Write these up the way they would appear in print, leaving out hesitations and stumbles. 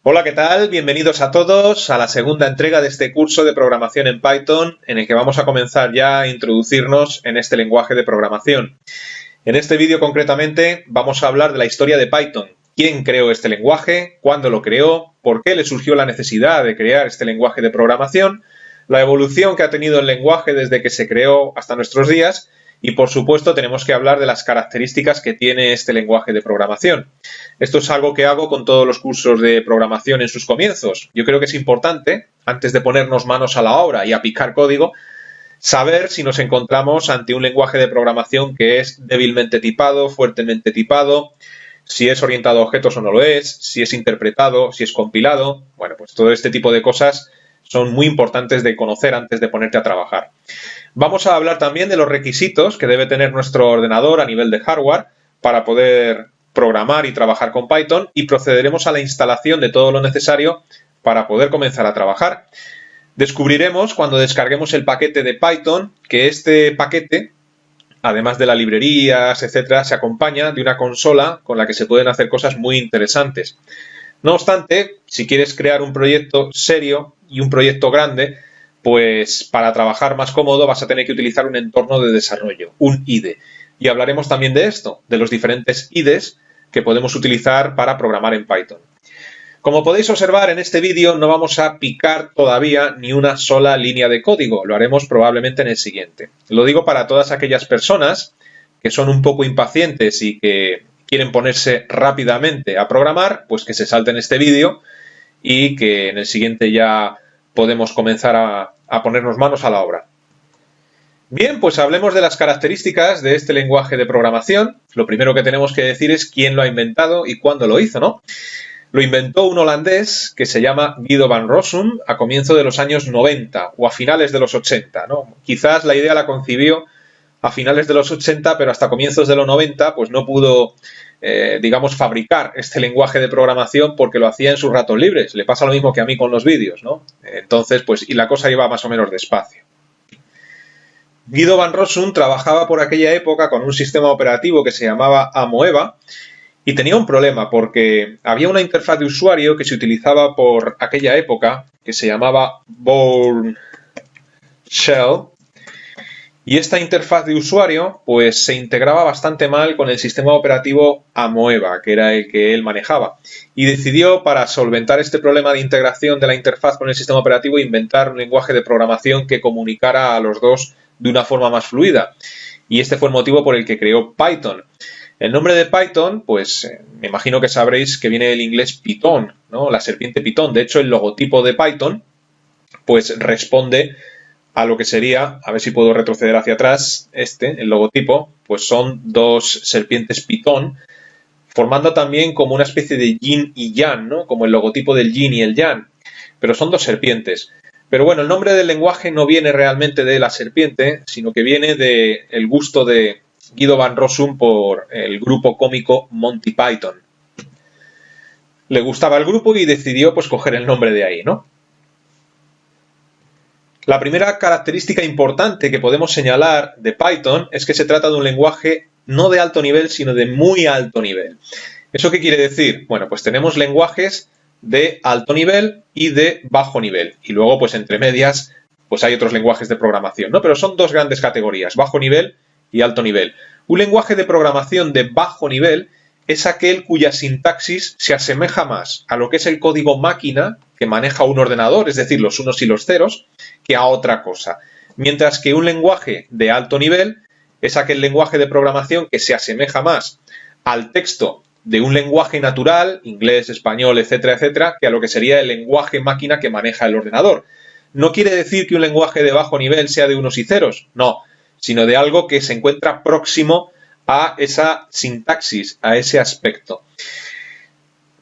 Hola, ¿qué tal? Bienvenidos a todos a la segunda entrega de este curso de programación en Python, en el que vamos a comenzar ya a introducirnos en este lenguaje de programación. En este vídeo concretamente vamos a hablar de la historia de Python. ¿Quién creó este lenguaje? ¿Cuándo lo creó? ¿Por qué le surgió la necesidad de crear este lenguaje de programación? La evolución que ha tenido el lenguaje desde que se creó hasta nuestros días. Y, por supuesto, tenemos que hablar de las características que tiene este lenguaje de programación. Esto es algo que hago con todos los cursos de programación en sus comienzos. Yo creo que es importante, antes de ponernos manos a la obra y a picar código, saber si nos encontramos ante un lenguaje de programación que es débilmente tipado, fuertemente tipado, si es orientado a objetos o no lo es, si es interpretado, si es compilado. Bueno, pues todo este tipo de cosas son muy importantes de conocer antes de ponerte a trabajar. Vamos a hablar también de los requisitos que debe tener nuestro ordenador a nivel de hardware para poder programar y trabajar con Python, y procederemos a la instalación de todo lo necesario para poder comenzar a trabajar. Descubriremos cuando descarguemos el paquete de Python que este paquete, además de las librerías, etcétera, se acompaña de una consola con la que se pueden hacer cosas muy interesantes. No obstante, si quieres crear un proyecto serio y un proyecto grande, pues para trabajar más cómodo vas a tener que utilizar un entorno de desarrollo, un IDE. Y hablaremos también de esto, de los diferentes IDEs que podemos utilizar para programar en Python. Como podéis observar en este vídeo, no vamos a picar todavía ni una sola línea de código, lo haremos probablemente en el siguiente. Lo digo para todas aquellas personas que son un poco impacientes y que quieren ponerse rápidamente a programar, pues que se salten este vídeo y que en el siguiente ya podemos comenzar a ponernos manos a la obra. Bien, pues hablemos de las características de este lenguaje de programación. Lo primero que tenemos que decir es quién lo ha inventado y cuándo lo hizo, ¿no? Lo inventó un holandés que se llama Guido van Rossum a comienzos de los años 90 o a finales de los 80, ¿no? Quizás la idea la concibió a finales de los 80, pero hasta comienzos de los 90 pues no pudo, digamos, fabricar este lenguaje de programación porque lo hacía en sus ratos libres. Le pasa lo mismo que a mí con los vídeos, ¿no? Entonces, pues, y la cosa iba más o menos despacio. Guido van Rossum trabajaba por aquella época con un sistema operativo que se llamaba Amoeba y tenía un problema porque había una interfaz de usuario que se utilizaba por aquella época que se llamaba Bourne Shell. Y esta interfaz de usuario pues se integraba bastante mal con el sistema operativo Amoeba, que era el que él manejaba. Y decidió, para solventar este problema de integración de la interfaz con el sistema operativo, inventar un lenguaje de programación que comunicara a los dos de una forma más fluida. Y este fue el motivo por el que creó Python. El nombre de Python, pues me imagino que sabréis que viene del inglés pitón, ¿no? La serpiente pitón. De hecho, el logotipo de Python pues responde a lo que sería, a ver si puedo retroceder hacia atrás, el logotipo, pues son dos serpientes pitón, formando también como una especie de yin y yang, ¿no? Como el logotipo del yin y el yang, pero son dos serpientes. Pero bueno, el nombre del lenguaje no viene realmente de la serpiente, sino que viene del gusto de Guido van Rossum por el grupo cómico Monty Python. Le gustaba el grupo y decidió pues coger el nombre de ahí, ¿no? La primera característica importante que podemos señalar de Python es que se trata de un lenguaje no de alto nivel, sino de muy alto nivel. ¿Eso qué quiere decir? Bueno, pues tenemos lenguajes de alto nivel y de bajo nivel. Y luego, pues entre medias, pues hay otros lenguajes de programación, ¿no? Pero son dos grandes categorías, bajo nivel y alto nivel. Un lenguaje de programación de bajo nivel es aquel cuya sintaxis se asemeja más a lo que es el código máquina que maneja un ordenador, es decir, los unos y los ceros, que a otra cosa. Mientras que un lenguaje de alto nivel es aquel lenguaje de programación que se asemeja más al texto de un lenguaje natural, inglés, español, etcétera, etcétera, que a lo que sería el lenguaje máquina que maneja el ordenador. No quiere decir que un lenguaje de bajo nivel sea de unos y ceros, no, sino de algo que se encuentra próximo a esa sintaxis, a ese aspecto.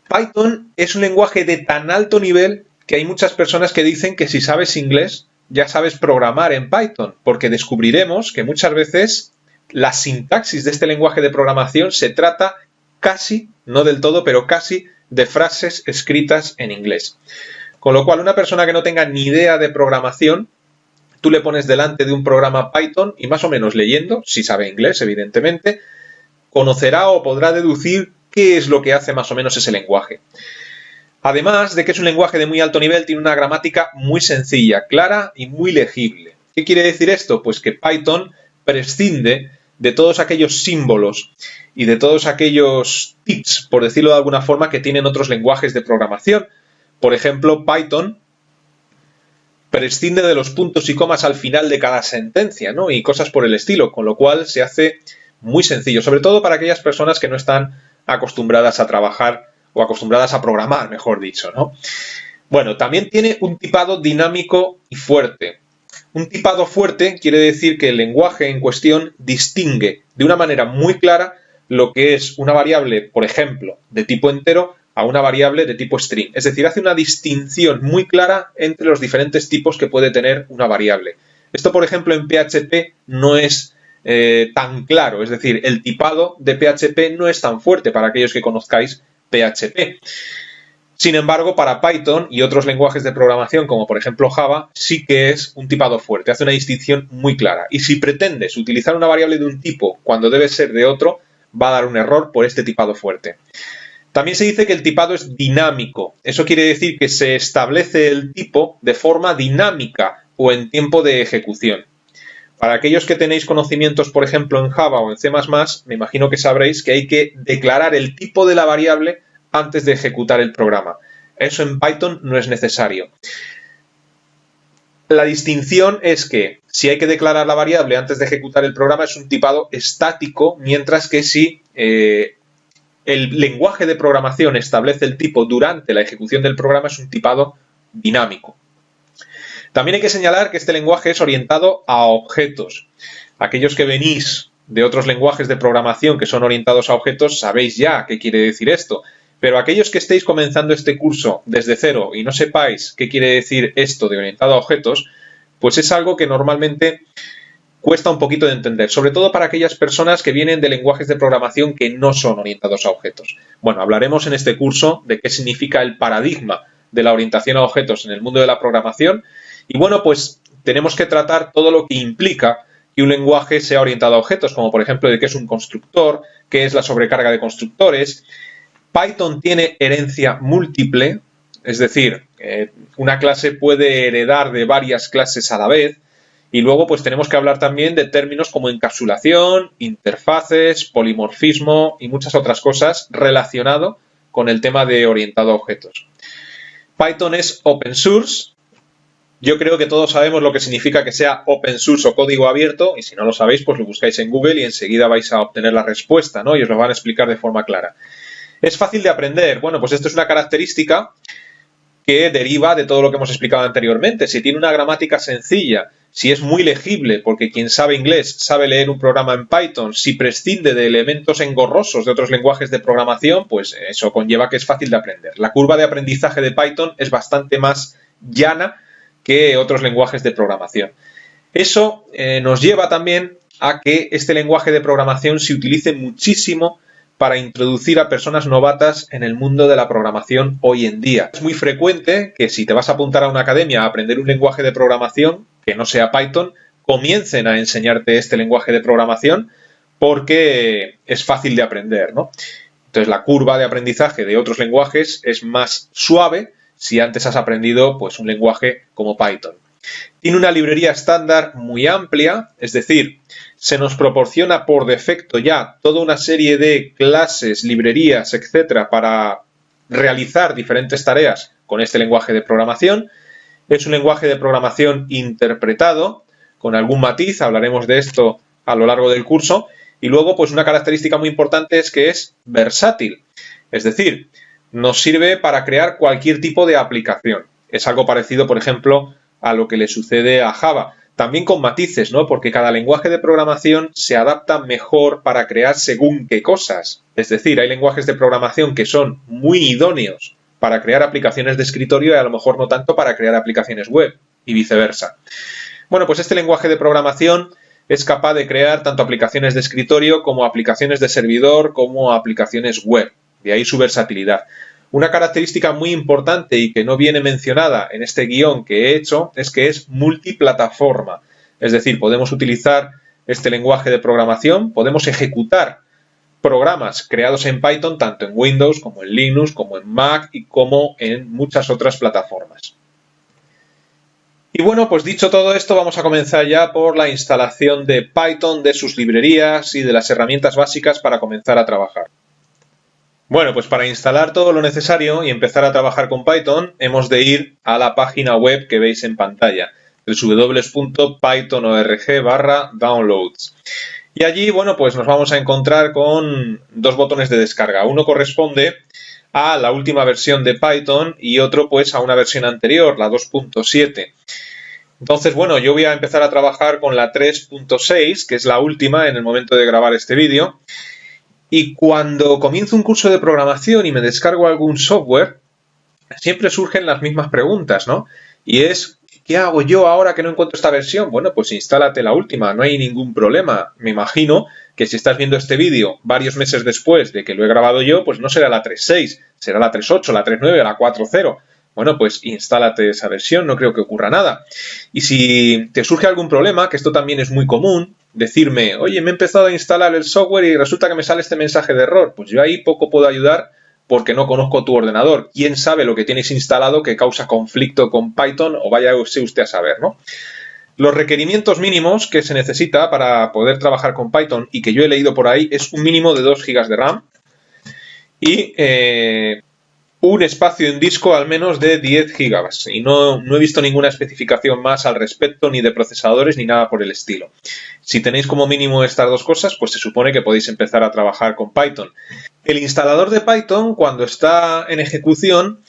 Python es un lenguaje de tan alto nivel que hay muchas personas que dicen que si sabes inglés ya sabes programar en Python, porque descubriremos que muchas veces la sintaxis de este lenguaje de programación se trata casi, no del todo, pero casi de frases escritas en inglés. Con lo cual, una persona que no tenga ni idea de programación, tú le pones delante de un programa Python y más o menos leyendo, si sabe inglés, evidentemente, conocerá o podrá deducir qué es lo que hace más o menos ese lenguaje. Además de que es un lenguaje de muy alto nivel, tiene una gramática muy sencilla, clara y muy legible. ¿Qué quiere decir esto? Pues que Python prescinde de todos aquellos símbolos y de todos aquellos tics, por decirlo de alguna forma, que tienen otros lenguajes de programación. Por ejemplo, Python prescinde de los puntos y comas al final de cada sentencia, ¿no? Y cosas por el estilo, con lo cual se hace muy sencillo, sobre todo para aquellas personas que no están acostumbradas a trabajar o acostumbradas a programar, mejor dicho, ¿no? Bueno, también tiene un tipado dinámico y fuerte. Un tipado fuerte quiere decir que el lenguaje en cuestión distingue de una manera muy clara lo que es una variable, por ejemplo, de tipo entero a una variable de tipo string. Es decir, hace una distinción muy clara entre los diferentes tipos que puede tener una variable. Esto, por ejemplo, en PHP no es tan claro. Es decir, el tipado de PHP no es tan fuerte para aquellos que conozcáis PHP. Sin embargo, para Python y otros lenguajes de programación, como por ejemplo Java, sí que es un tipado fuerte, hace una distinción muy clara. Y si pretendes utilizar una variable de un tipo cuando debe ser de otro, va a dar un error por este tipado fuerte. También se dice que el tipado es dinámico. Eso quiere decir que se establece el tipo de forma dinámica o en tiempo de ejecución. Para aquellos que tenéis conocimientos, por ejemplo, en Java o en C++, me imagino que sabréis que hay que declarar el tipo de la variable antes de ejecutar el programa. Eso en Python no es necesario. La distinción es que si hay que declarar la variable antes de ejecutar el programa es un tipado estático, mientras que si el lenguaje de programación establece el tipo durante la ejecución del programa es un tipado dinámico. También hay que señalar que este lenguaje es orientado a objetos. Aquellos que venís de otros lenguajes de programación que son orientados a objetos sabéis ya qué quiere decir esto. Pero aquellos que estéis comenzando este curso desde cero y no sepáis qué quiere decir esto de orientado a objetos, pues es algo que normalmente cuesta un poquito de entender, sobre todo para aquellas personas que vienen de lenguajes de programación que no son orientados a objetos. Bueno, hablaremos en este curso de qué significa el paradigma de la orientación a objetos en el mundo de la programación y bueno, pues tenemos que tratar todo lo que implica que un lenguaje sea orientado a objetos, como por ejemplo de qué es un constructor, qué es la sobrecarga de constructores. Python tiene herencia múltiple, es decir, una clase puede heredar de varias clases a la vez. Y luego pues tenemos que hablar también de términos como encapsulación, interfaces, polimorfismo y muchas otras cosas relacionado con el tema de orientado a objetos. Python es open source. Yo creo que todos sabemos lo que significa que sea open source o código abierto y si no lo sabéis pues lo buscáis en Google y enseguida vais a obtener la respuesta, ¿no? Y os lo van a explicar de forma clara. ¿Es fácil de aprender? Bueno, pues esto es una característica que deriva de todo lo que hemos explicado anteriormente. Si tiene una gramática sencilla, si es muy legible, porque quien sabe inglés sabe leer un programa en Python, si prescinde de elementos engorrosos de otros lenguajes de programación, pues eso conlleva que es fácil de aprender. La curva de aprendizaje de Python es bastante más llana que otros lenguajes de programación. Eso nos lleva también a que este lenguaje de programación se utilice muchísimo para introducir a personas novatas en el mundo de la programación hoy en día. Es muy frecuente que si te vas a apuntar a una academia a aprender un lenguaje de programación que no sea Python, comiencen a enseñarte este lenguaje de programación porque es fácil de aprender, ¿no? Entonces la curva de aprendizaje de otros lenguajes es más suave si antes has aprendido pues un lenguaje como Python. Tiene una librería estándar muy amplia, es decir, se nos proporciona por defecto ya toda una serie de clases, librerías, etcétera, para realizar diferentes tareas con este lenguaje de programación. Es un lenguaje de programación interpretado, con algún matiz, hablaremos de esto a lo largo del curso. Y luego, pues una característica muy importante es que es versátil, es decir, nos sirve para crear cualquier tipo de aplicación. Es algo parecido, por ejemplo, a lo que le sucede a Java. También con matices, ¿no? Porque cada lenguaje de programación se adapta mejor para crear según qué cosas. Es decir, hay lenguajes de programación que son muy idóneos para crear aplicaciones de escritorio y a lo mejor no tanto para crear aplicaciones web y viceversa. Bueno, pues este lenguaje de programación es capaz de crear tanto aplicaciones de escritorio como aplicaciones de servidor como aplicaciones web. De ahí su versatilidad. Una característica muy importante y que no viene mencionada en este guión que he hecho es que es multiplataforma. Es decir, podemos utilizar este lenguaje de programación, podemos ejecutar programas creados en Python tanto en Windows como en Linux, como en Mac y como en muchas otras plataformas. Y bueno, pues dicho todo esto, vamos a comenzar ya por la instalación de Python, de sus librerías y de las herramientas básicas para comenzar a trabajar. Bueno, pues para instalar todo lo necesario y empezar a trabajar con Python, hemos de ir a la página web que veis en pantalla, www.python.org/downloads. Y allí, bueno, pues nos vamos a encontrar con dos botones de descarga. Uno corresponde a la última versión de Python y otro pues a una versión anterior, la 2.7. Entonces, bueno, yo voy a empezar a trabajar con la 3.6, que es la última en el momento de grabar este vídeo. Y cuando comienzo un curso de programación y me descargo algún software, siempre surgen las mismas preguntas, ¿no? Y es, ¿qué hago yo ahora que no encuentro esta versión? Bueno, pues instálate la última, no hay ningún problema. Me imagino que si estás viendo este vídeo varios meses después de que lo he grabado yo, pues no será la 3.6, será la 3.8, la 3.9, la 4.0. Bueno, pues instálate esa versión, no creo que ocurra nada. Y si te surge algún problema, que esto también es muy común, decirme, oye, me he empezado a instalar el software y resulta que me sale este mensaje de error. Pues yo ahí poco puedo ayudar porque no conozco tu ordenador. ¿Quién sabe lo que tienes instalado que causa conflicto con Python? O vaya usted a saber, ¿no? Los requerimientos mínimos que se necesita para poder trabajar con Python y que yo he leído por ahí es un mínimo de 2 GB de RAM y un espacio en disco al menos de 10 GB. Y no he visto ninguna especificación más al respecto, ni de procesadores, ni nada por el estilo. Si tenéis como mínimo estas dos cosas, pues se supone que podéis empezar a trabajar con Python. El instalador de Python, cuando está en ejecución,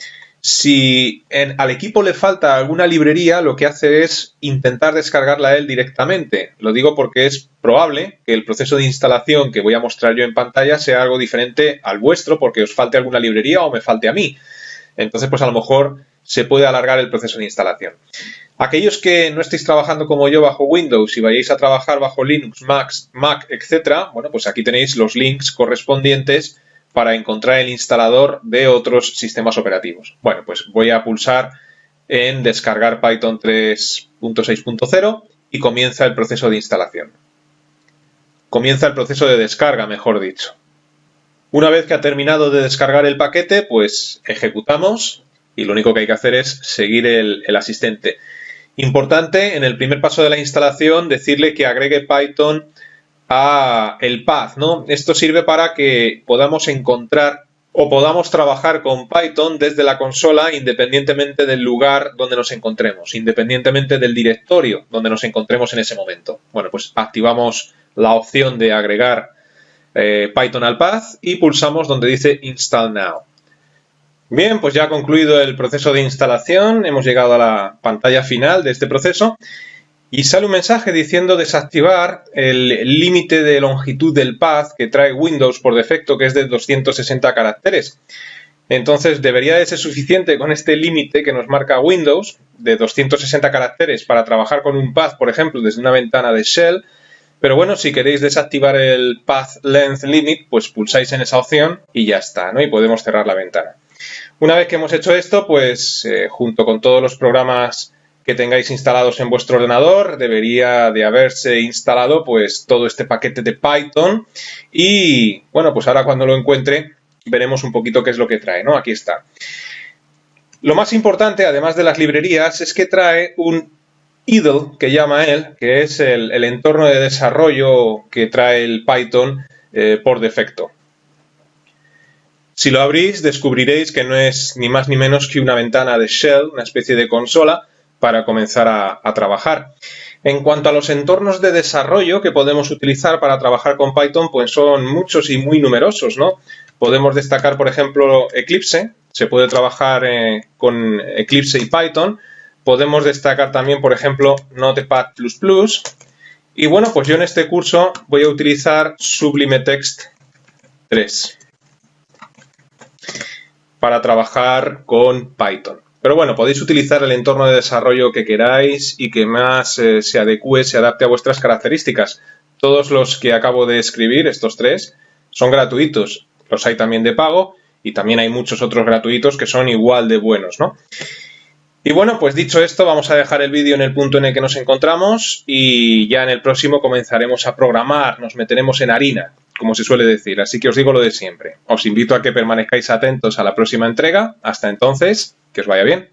si al equipo le falta alguna librería, lo que hace es intentar descargarla él directamente. Lo digo porque es probable que el proceso de instalación que voy a mostrar yo en pantalla sea algo diferente al vuestro, porque os falte alguna librería o me falte a mí. Entonces, pues a lo mejor se puede alargar el proceso de instalación. Aquellos que no estéis trabajando como yo bajo Windows y vayáis a trabajar bajo Linux, Mac, etc., bueno, pues aquí tenéis los links correspondientes para encontrar el instalador de otros sistemas operativos. Bueno, pues voy a pulsar en descargar Python 3.6.0 y comienza el proceso de instalación. Comienza el proceso de descarga, mejor dicho. Una vez que ha terminado de descargar el paquete, pues ejecutamos y lo único que hay que hacer es seguir el asistente. Importante, en el primer paso de la instalación, decirle que agregue Python a el path, ¿no? Esto sirve para que podamos encontrar o podamos trabajar con Python desde la consola independientemente del lugar donde nos encontremos, independientemente del directorio donde nos encontremos en ese momento. Bueno, pues activamos la opción de agregar Python al path y pulsamos donde dice Install Now. Bien, pues ya ha concluido el proceso de instalación, hemos llegado a la pantalla final de este proceso. Y sale un mensaje diciendo desactivar el límite de longitud del path que trae Windows por defecto, que es de 260 caracteres. Entonces debería de ser suficiente con este límite que nos marca Windows de 260 caracteres para trabajar con un path, por ejemplo, desde una ventana de Shell. Pero bueno, si queréis desactivar el Path Length Limit, pues pulsáis en esa opción y ya está, ¿no? Y podemos cerrar la ventana. Una vez que hemos hecho esto, pues junto con todos los programas que tengáis instalados en vuestro ordenador, debería de haberse instalado pues todo este paquete de Python y bueno, pues ahora cuando lo encuentre veremos un poquito qué es lo que trae, ¿no? Aquí está. Lo más importante, además de las librerías, es que trae un idle, que llama él, que es el entorno de desarrollo que trae el Python por defecto. Si lo abrís, descubriréis que no es ni más ni menos que una ventana de Shell, una especie de consola, para comenzar a trabajar. En cuanto a los entornos de desarrollo que podemos utilizar para trabajar con Python, pues son muchos y muy numerosos, ¿no? Podemos destacar, por ejemplo, Eclipse. Se puede trabajar con Eclipse y Python. Podemos destacar también, por ejemplo, Notepad++. Y bueno, pues yo en este curso voy a utilizar Sublime Text 3 para trabajar con Python. Pero bueno, podéis utilizar el entorno de desarrollo que queráis y que más se adecue, se adapte a vuestras características. Todos los que acabo de escribir, estos tres, son gratuitos. Los hay también de pago y también hay muchos otros gratuitos que son igual de buenos, ¿no? Y bueno, pues dicho esto, vamos a dejar el vídeo en el punto en el que nos encontramos y ya en el próximo comenzaremos a programar, nos meteremos en harina como se suele decir. Así que os digo lo de siempre. Os invito a que permanezcáis atentos a la próxima entrega. Hasta entonces, que os vaya bien.